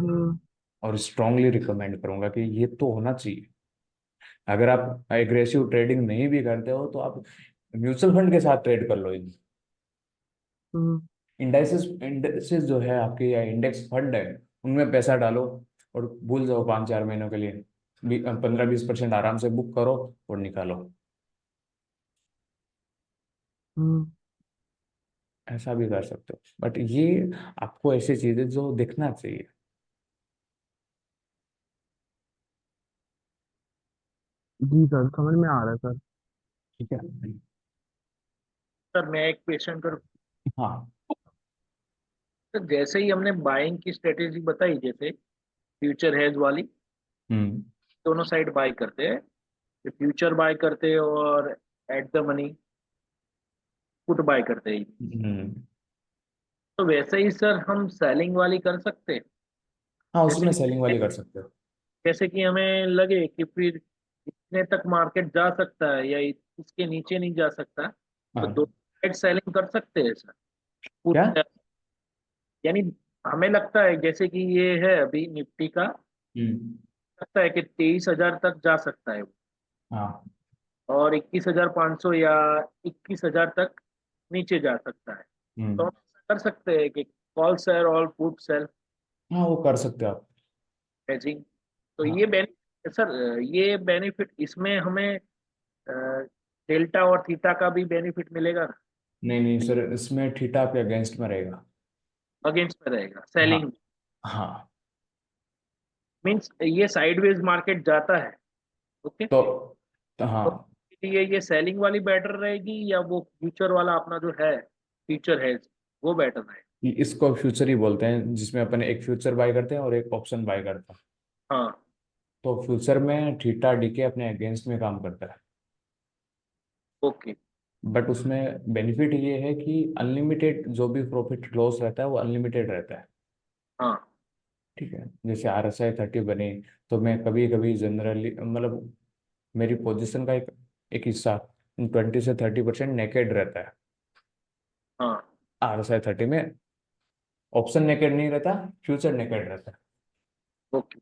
हम्म। और strongly recommend करूंगा कि ये तो होना चाहिए। अगर आप एग्रेसिव ट्रेडिंग नहीं भी करते हो तो आप म्यूचुअल फंड के साथ ट्रेड कर लो। हम्म। इंडाइसेस इंडेक्सेस जो है आपके या इंडेक्स फंड है, उनमें पैसा डालो और भूल जाओ 5-4 महीनों के लिए। 15-20% आराम से बुक करो और निकालो। हम्म। ऐसा भी कर सकते हो, बट ये आपको ऐसी चीजें जो देखना चाहिए। जी सर, समझ में आ रहा है सर। ठीक है। सर मैं एक क्वेश्चन कर। हाँ। सर जैसे ही हमने बाइंग की स्ट्रेटेजी बताई, जैसे फ्यूचर हेज वाली, हम्म। दोनों साइड बाय करते हैं, फ्यूचर बाय करते हैं और at the money put buy करते हैं। हम्म। तो वैसे ही सर हम सेलिंग वाली कर सकते हैं। हाँ, जैसे उसमें सेलिंग वाली कर सकते हो। जैसे कि हमें लगे कि फिर इतने तक मार्केट जा सकता है या इसके नीचे नहीं जा सकता, तो दो हाँ। साइड सेलिंग कर सकते हैं सर। क्या? पुट, यानी हमें लगता है जैसे कि ये है अभी निफ्टी का, हम्म। लगता है कि 23,000 तक जा सकता है वो, हाँ। और 21,500 या 21,000 तक नीचे जा सकता है। तो हम हम्म। ऐसा कर सकते हैं कि कॉल सेल और पुट सेल हाँ, वो कर सकते हो आप। हेजिंग। तो ये हाँ। बेनिफिट सर, ये बेनिफिट इसमें हमें डेल्टा और थीटा का भी बेनिफिट मिलेगा ना? नहीं नहीं सर, इसमें थीटा पे अगेंस्ट में रहेगा। अगेंस्ट में रहेगा हाँ। सेलिंग। हाँ। मींस ये साइडवेज मार्केट जाता है। ओके। तो, तो हाँ, ये सेलिंग वाली बेटर रहेगी या वो फ्यूचर वाला अपना जो है फ्यूचर है वो बेटर रहेगा? इसको फ्यूचर ही बोलते हैं, जिसमें अपन एक फ्यूचर बाय करते हैं और एक ऑप्शन बाय करते हैं। हाँ। तो फ्यूचर में थीटा डीके अपने अगेंस्ट में काम करता है। ओके। बट उसमें बेनिफिट ये है कि अनलिमिटेड जो भी प्रॉफिट लॉस रहता है वो अनलिमिटेड रहता है। हाँ। ठीक है, जैसे RSI 30 बने तो मैं कभी कभी जनरली मतलब मेरी पोजीशन का एक एक हिस्सा 20 से 30% नेकेड रहता है। हाँ। RSI 30 में ऑप्शन नेकेड नहीं रहता, फ्यूचर नेकेड रहता है। ओके।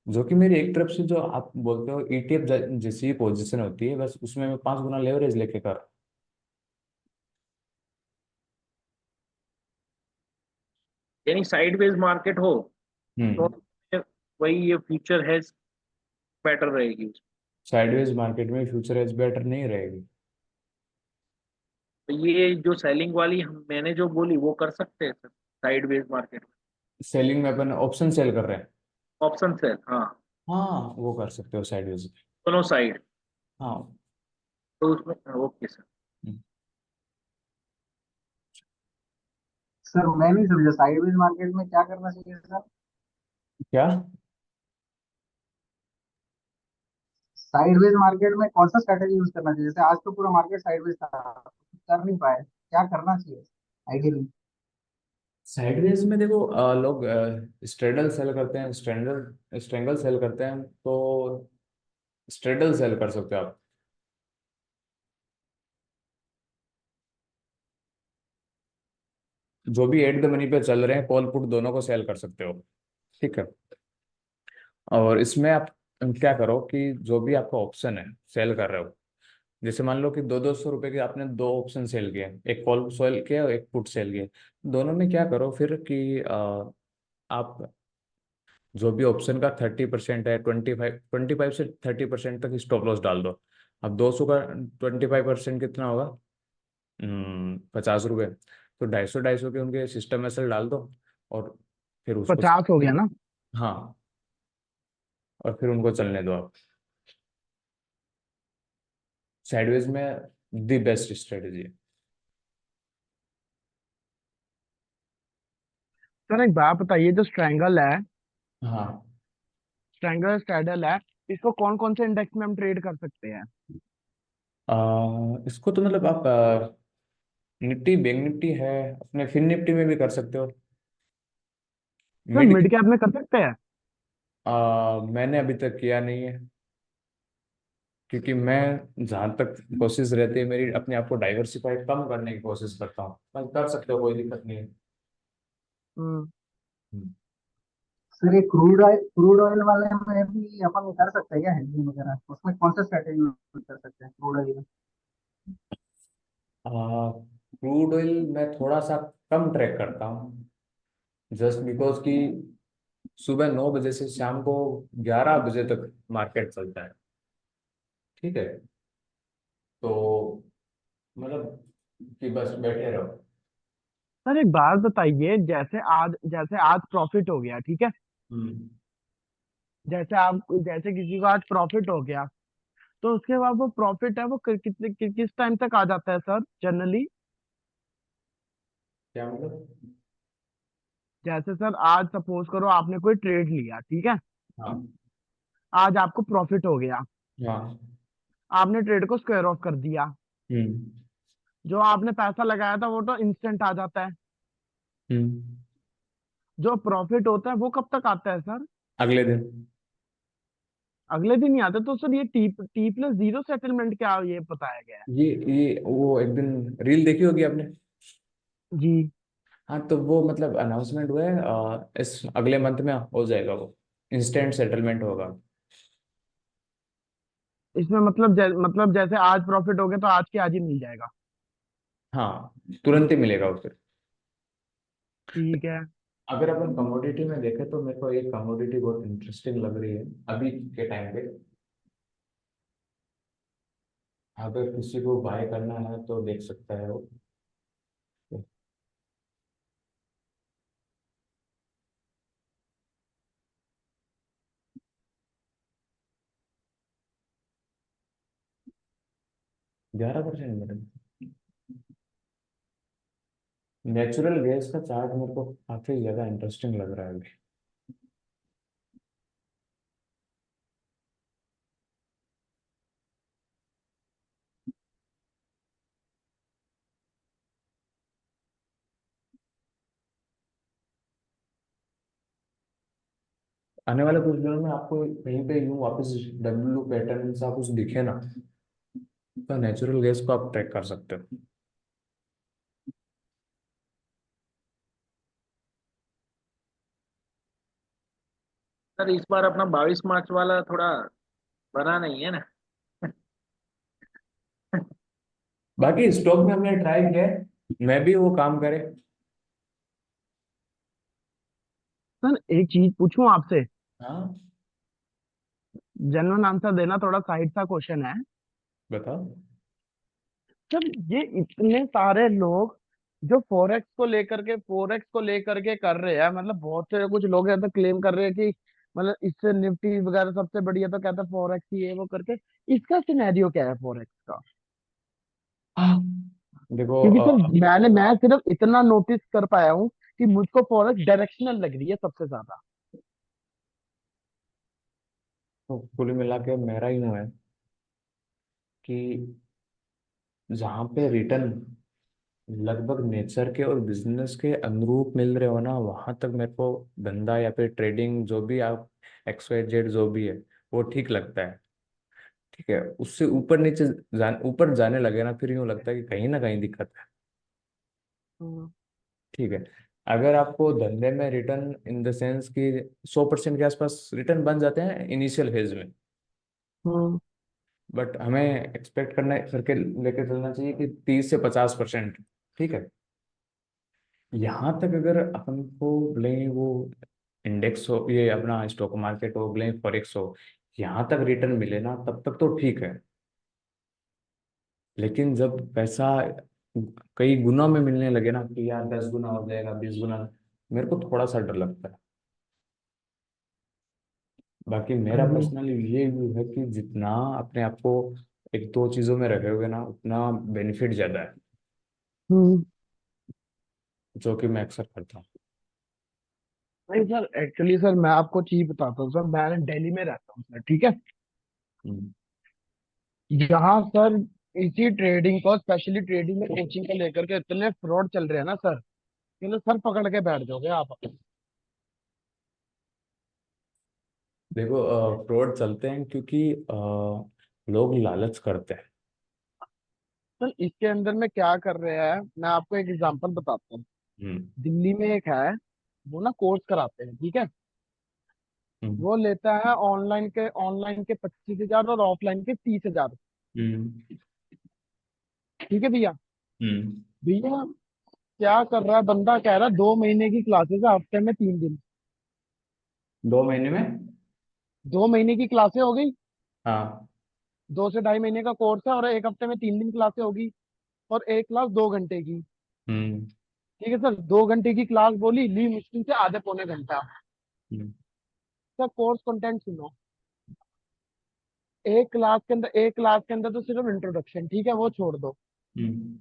जो कि मेरी एक तरफ से जो आप बोलते हो ETF जैसी पोजीशन होती है, बस उसमें मैं 5 गुना लेवरेज लेके कर। यानी साइडवेज मार्केट हो तो हम्म। वही ये फ्यूचर है बेटर रहेगी उसमें। साइडवेज मार्केट में फ्यूचर एज बेटर नहीं रहेगी। तो ये जो सेलिंग वाली मैंने जो बोली वो कर सकते हैं सर साइडवेज मार्केट में? सेलिंग में अपन ऑप्शन सेल कर रहे हैं। ऑप्शन सेल, हाँ। हाँ, वो कर सकते हो साइडवेज। दोनों साइड। हाँ। तो उसमें ओके सर। हम्म। सर मैं नहीं समझा, साइडवेज मार्केट में क्या करना चाहिए सर? क्या? साइडवेज मार्केट में कौन सा स्ट्रेटेजी यूज करना चाहिए? जैसे आज तो पूरा मार्केट साइडवेज था, कुछ कर नहीं पाए, क्या करना चाहिए आइडियली? साइडवेज में देखो, लोग स्ट्रेडल सेल करते हैं, स्ट्रेंडल स्ट्रेंगल सेल करते हैं, तो स्ट्रेडल सेल कर सकते हो आप। जो भी एट द मनी पे चल रहे हैं कॉल पुट दोनों को सेल कर सकते हो। ठीक है। और इसमें आप क्या करो कि जो भी आपका ऑप्शन है सेल कर रहे हो, जैसे मान लो कि 200-200 रुपए के आपने दो ऑप्शन सेल किए, एक कॉल सेल किया और एक पुट सेल किया। दोनों में क्या करो फिर कि आप जो भी ऑप्शन का 30% है, 25 से 30% तक स्टॉप लॉस डाल दो। अब 200 का 25% कितना होगा? 50 रुपये। तो 250-250 के उनके सिस्टम में से डाल दो और फिर उसको, 50 हो गया ना? हाँ, और फिर उनको चलने दो आप। साइडवेज में दी बेस्ट स्ट्रेटेजी है। सर एक बात बताइए, जो स्ट्रैंगल है, हाँ। स्ट्रैंगल स्ट्रैडल है, इसको कौन कौन से इंडेक्स में हम ट्रेड कर सकते हैं? इसको तो मतलब आप निफ्टी बैंक निफ्टी है, अपने फिन निफ्टी में भी कर सकते हो। सर मिड, मिड कैप में कर सकते हैं? मैंने अभी तक किया नहीं है, क्योंकि मैं जहाँ तक कोशिश रहती है मेरी अपने आप को डाइवर्सिफाई कम करने की कोशिश करता हूँ। पर कर सकते हो, कोई दिक्कत नहीं है। हम्म। हम्म। सर ये क्रूड ऑयल वाले में भी अपन कर सकते हैं क्या हेजिंग वगैरह, उसमें कौन सा स्ट्रेटेजी यूज कर सकते हैं क्रूड ऑयल में? क्रूड ऑयल मैं थोड़ा सा कम ट्रैक करता हूँ, जस्ट बिकॉज कि सुबह 9 बजे से शाम को 11 बजे तक मार्केट चलता है। ठीक है, तो मतलब कि बस बैठे रहो। सर एक बात बताइए, जैसे आज प्रॉफिट हो गया, ठीक है। हम्म। जैसे किसी को आज प्रॉफिट हो गया, तो उसके बाद वो प्रॉफिट है वो किस टाइम तक आ जाता है सर जनरली? क्या मतलब? जैसे सर आज सपोज करो आपने कोई ट्रेड लिया, ठीक है। हाँ। आज आपको प्रॉफिट हो गया, हाँ। आपने ट्रेड को स्क्वायर ऑफ कर दिया। हम्म। जो आपने पैसा लगाया था वो तो इंस्टेंट आ जाता है। हम्म। जो प्रॉफिट होता है वो कब तक आता है सर? अगले दिन। अगले दिन ही आता है। तो सर ये टी प्लस जीरो सेटलमेंट क्या ये बताया गया है? ये वो एक दिन रील देखी होगी आपने। जी। हाँ, तो वो मतलब अनाउंसमेंट हुआ है, इस अगले मंथ में हो जाएगा, वो इंस्टेंट सेटलमेंट होगा। इसमें मतलब जैसे आज प्रॉफिट हो गया तो आज के आज ही मिल जाएगा? हाँ, तुरंत ही मिलेगा उसे। ठीक है। अगर अपन कमोडिटी में देखें तो मेरे को एक कमोडिटी बहुत इंटरेस्टिंग लग रही है अभी के टाइम पे। अगर किसी को बाय करना है तो देख सकता है वो। ग्यारह परसेंट मैडम। नेचुरल गैस का चार्ट मेरे को काफी ज्यादा इंटरेस्टिंग लग रहा है अभी। आने वाले कुछ दिनों में आपको कहीं पे यूं वापस डब्ल्यू पैटर्न सा कुछ दिखे ना, तो नेचुरल गैस को आप ट्रैक कर सकते हो। सर इस बार अपना 22 मार्च वाला थोड़ा बना नहीं है ना। बाकी स्टॉक में हमने ट्राई किया है, मैं भी वो काम करे। सर एक चीज पूछूं आपसे? हाँ, जेन्युइन आंसर देना, थोड़ा साइड सा क्वेश्चन है। बताओ। सर ये इतने सारे लोग जो फोरेक्स को लेकर के कर रहे हैं, मतलब बहुत से कुछ लोग हैं तो क्लेम कर रहे हैं कि मतलब इससे निफ्टी वगैरह सबसे बढ़िया, तो कहते हैं फोरेक्स ही है वो करके। इसका सिनेरियो क्या है फोरेक्स का? देखो क्योंकि सर मैं सिर्फ इतना नोटिस कर पाया हूँ कि मुझको फॉरेक्स डायरेक्शनल लग रही है सबसे ज्यादा। तो कुल मिला के मेरा यूं है कि जहाँ पे रिटर्न लगभग नेचर के और बिजनेस के अनुरूप मिल रहे हो ना, वहां तक मेरे को धंधा या फिर ट्रेडिंग जो भी आप XYZ जो भी है वो ठीक लगता है। ठीक है, उससे ऊपर नीचे ऊपर जाने लगे ना, फिर यूं लगता है कि कहीं ना कहीं दिक्कत है। हम्म। ठीक है, अगर आपको धंधे में रिटर्न इन द सेंस कि 100% के आसपास रिटर्न बन जाते हैं इनिशियल फेज में, हम्म। बट हमें एक्सपेक्ट करना करके लेके चलना चाहिए कि 30 से 50%। ठीक है, यहाँ तक अगर अपन को बोले वो इंडेक्स हो, ये अपना स्टॉक मार्केट हो, बोले फॉरेक्स हो, यहाँ तक रिटर्न मिले ना तब तक तो ठीक है। लेकिन जब पैसा कई गुना में मिलने लगे ना कि यार 10 गुना हो जाएगा, 20 गुना, मेरे को थोड़ा सा डर लगता है। बाकी मेरा हाँ जी। पर्सनल ये व्यू है कि जितना अपने आप को एक दो चीजों में रखोगे ना, उतना बेनिफिट ज्यादा है, हम्म। जो कि मैं अक्सर करता हूँ। नहीं सर, एक्चुअली सर मैं आपको चीज बताता हूँ सर। मैं दिल्ली में रहता हूँ सर, ठीक है। हम्म। यहाँ सर इसी ट्रेडिंग को, स्पेशली ट्रेडिंग में कोचिंग को लेकर के इतने फ्रॉड चल रहे हैं ना सर, कि ना सर पकड़ के बैठ जाओगे आप। देखो, फ्रॉड चलते हैं क्योंकि लोग लालच करते हैं। सर इसके अंदर में क्या कर रहे हैं, मैं आपको एक एग्जांपल बताता हूँ। हम्म। दिल्ली में एक है, वो ना कोर्स कराते हैं, ठीक है। वो लेता है ऑनलाइन के 25,000 और ऑफलाइन के 30,000। हम्म ठीक है भैया। हम्म भैया क्या कर रहा है बंदा, कह रहा है 2 महीने की क्लासेस है, हफ्ते में 3 दिन। 2 महीने में। 2 महीने की क्लासें हो गई, हाँ। 2 से ढाई महीने का कोर्स है, और एक हफ्ते में 3 दिन क्लासें होगी, और एक क्लास 2 घंटे की। हम्म ठीक है सर, 2 घंटे की क्लास बोली, ली मुश्किल से आधे पौने घंटा। हम्म सर कोर्स कंटेंट सुनो। एक क्लास के अंदर तो सिर्फ इंट्रोडक्शन, ठीक है, वो छोड़ दो। हम्म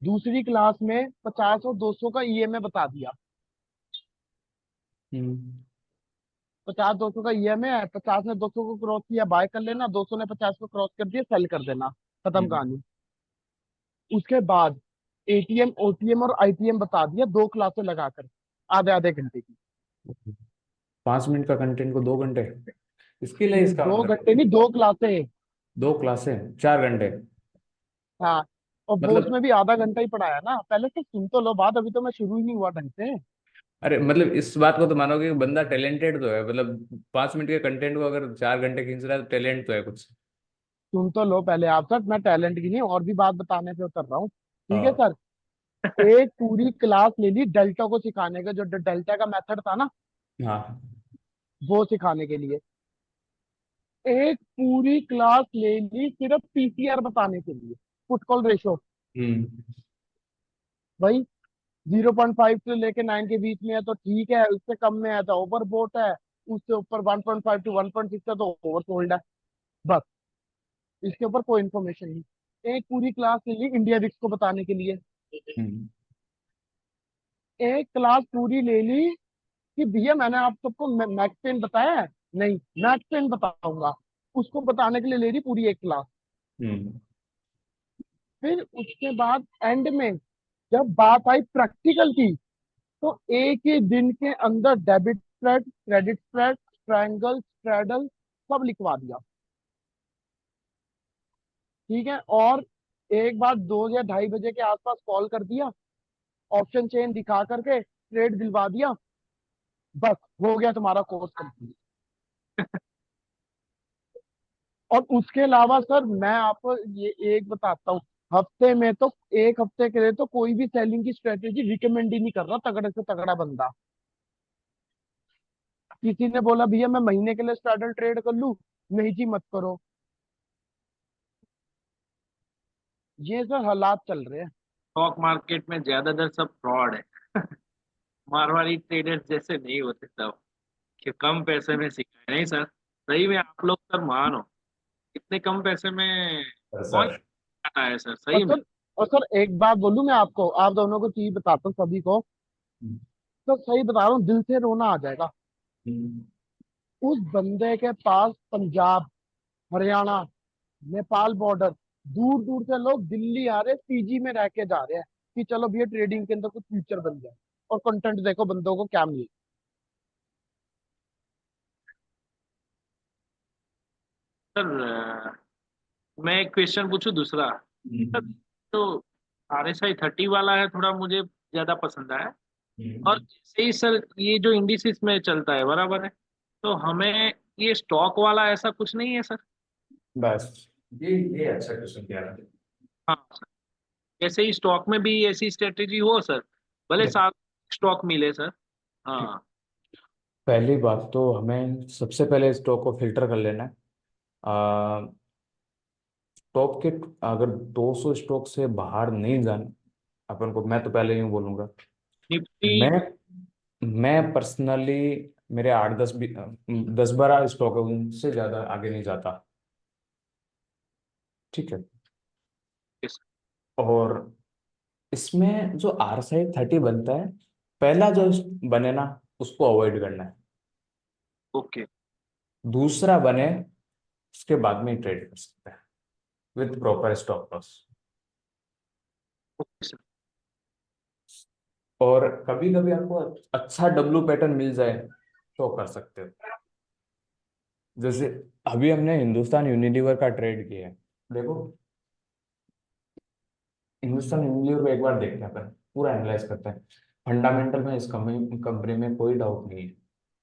दूसरी क्लास में 50 और 200 का ईएमए बता दिया। हम्म 50 200 का ईएमए है, 50 ने 200 को क्रॉस किया, बाय कर लेना, 200 ने 50 को क्रॉस कर दिया, सेल कर देना, खत्म हम्म कहानी। उसके बाद एटीएम ओटीएम और आईटीएम बता दिया, 2 क्लासें लगाकर आधे आधे घंटे की। 5 मिनट का कंटेंट को 2 घंटे, इसके लिए इसका दो मतलब घंटे नहीं, 2 क्लासें। 2 क्लासें 4 घंटे। हाँ, और वो मतलब उसमें भी आधा घंटा ही पढ़ाया ना, पहले तो सुन तो लो बात, अभी तो मैं शुरू ही नहीं हुआ ढंग से। अरे मतलब इस बात को तो मानोगे कि बंदा टैलेंटेड तो है, मतलब 5 मिनट के कंटेंट को अगर 4 घंटे खींच रहा है तो टैलेंट तो है कुछ। सुन तो लो पहले आप सर, मैं टैलेंट की नहीं और भी बात बताने पे उतर रहा हूँ। ठीक है हाँ। सर। एक पूरी क्लास ले ली डेल्टा को सिखाने का, जो डेल्टा का मेथड था ना, हाँ। वो सिखाने के लिए। एक पूरी क्लास ले ली सिर्फ पीसीआर बताने के लिए, पुट कॉल रेशो। हम्म भाई 0.5 से लेके 9 के बीच में है तो ठीक है, उससे कम में है तो ओवरबोट है, उससे ऊपर 1.5 टू 1.6 है तो ओवरसोल्ड है। बस, इसके ऊपर कोई इन्फॉर्मेशन नहीं। एक पूरी क्लास ले ली इंडिया विक्स को बताने के लिए। हम्म एक क्लास पूरी ले ली कि भैया मैंने आप सबको मैक्स पेन बताया है, नहीं मैक्स पेन बताऊंगा, उसको बताने के लिए ले रही पूरी एक क्लास। हम्म फिर उसके बाद एंड में जब बात आई प्रैक्टिकल की, तो एक ही दिन के अंदर debit spread, credit spread, triangle, straddle सब लिखवा दिया। ठीक है, और एक बार 2 या 2:30 बजे के आसपास कॉल कर दिया, ऑप्शन चेन दिखा करके ट्रेड दिलवा दिया, बस हो गया तुम्हारा कोर्स कंप्लीट। और उसके अलावा सर मैं आपको ये एक बताता हूँ, हफ्ते में तो, एक हफ्ते के लिए तो कोई भी सेलिंग की स्ट्रेटेजी रिकमेंड ही नहीं कर रहा, तगड़े से तगड़ा बंदा। किसी ने बोला भैया मैं महीने के लिए स्ट्रैडल ट्रेड कर लूं, नहीं जी मत करो। ये सर हालात चल रहे हैं। स्टॉक मार्केट में ज्यादातर सब फ्रॉड है। मारवाड़ी ट्रेडर्स जैसे नहीं होते सब, कि कम पैसे में सिखाए नहीं सर। सही में आप लोग सर महान हो, इतने कम पैसे में कौन सर। सिखाता है सर, और सही में। सर और सर एक बात बोलूं मैं आपको, आप दोनों को चीज बताता हूँ सभी को, तो सही बता रहा हूँ, दिल से रोना आ जाएगा। हम्म उस बंदे के पास पंजाब, हरियाणा, नेपाल बॉर्डर, दूर दूर से लोग दिल्ली आ रहे, पीजी में रह के जा रहे हैं कि चलो भैया ट्रेडिंग के अंदर कुछ फ्यूचर बन जाए। और कंटेंट देखो बंदों को क्या मिले। सर मैं एक क्वेश्चन पूछूं दूसरा। सर हम्म तो RSI 30 वाला है, थोड़ा मुझे ज्यादा पसंद आया। और हम्म। जैसे ही सर ये जो इंडिसेस में चलता है बराबर है, तो हमें ये स्टॉक वाला ऐसा कुछ नहीं है सर। बस ये ये अच्छा क्वेश्चन किया आपने। हाँ सर, जैसे ही स्टॉक में भी ऐसी स्ट्रेटेजी हो सर, भले देखो, साथ स्टॉक मिले सर। हाँ। पहली बात तो हमें सबसे पहले स्टॉक को फिल्टर कर लेना है। टॉप के अगर 200 स्टॉक से बाहर नहीं जाना अपन को, मैं तो पहले यूं बोलूंगा। निफ्टी। मैं मैं पर्सनली मेरे 8 10 10 12 स्टॉक है, उनसे ज्यादा आगे नहीं जाता। ठीक है। और इसमें जो RSI 30 बनता है, पहला जो बने ना उसको अवॉइड करना है। ओके। दूसरा बने उसके बाद में ही ट्रेड कर सकते हैं with proper stop loss. Okay sir. और कभी कभी आपको अच्छा डब्लू पैटर्न मिल जाए तो कर सकते हो। जैसे अभी हमने हिंदुस्तान यूनिलीवर का ट्रेड किया है। देखो, हिंदुस्तान यूनिलीवर को एक बार देखते हैं, अपन पूरा एनालाइज करते हैं। फंडामेंटल में इस कंपनी में कोई डाउट नहीं है।